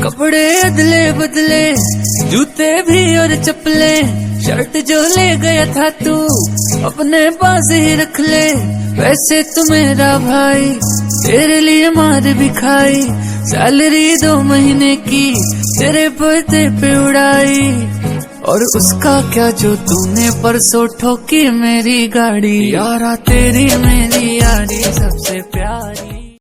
कपड़े अदले बदले, जूते भी और चप्पले, शर्ट जो ले गया था तू अपने पास ही रख ले। वैसे तू मेरा भाई, तेरे लिए मार भी खाई, सैलरी 2 महीने की तेरे बर्थडे पे उड़ाई। और उसका क्या जो तूने परसों ठोकी मेरी गाड़ी। यारा तेरी मेरी यारी सबसे प्यारी।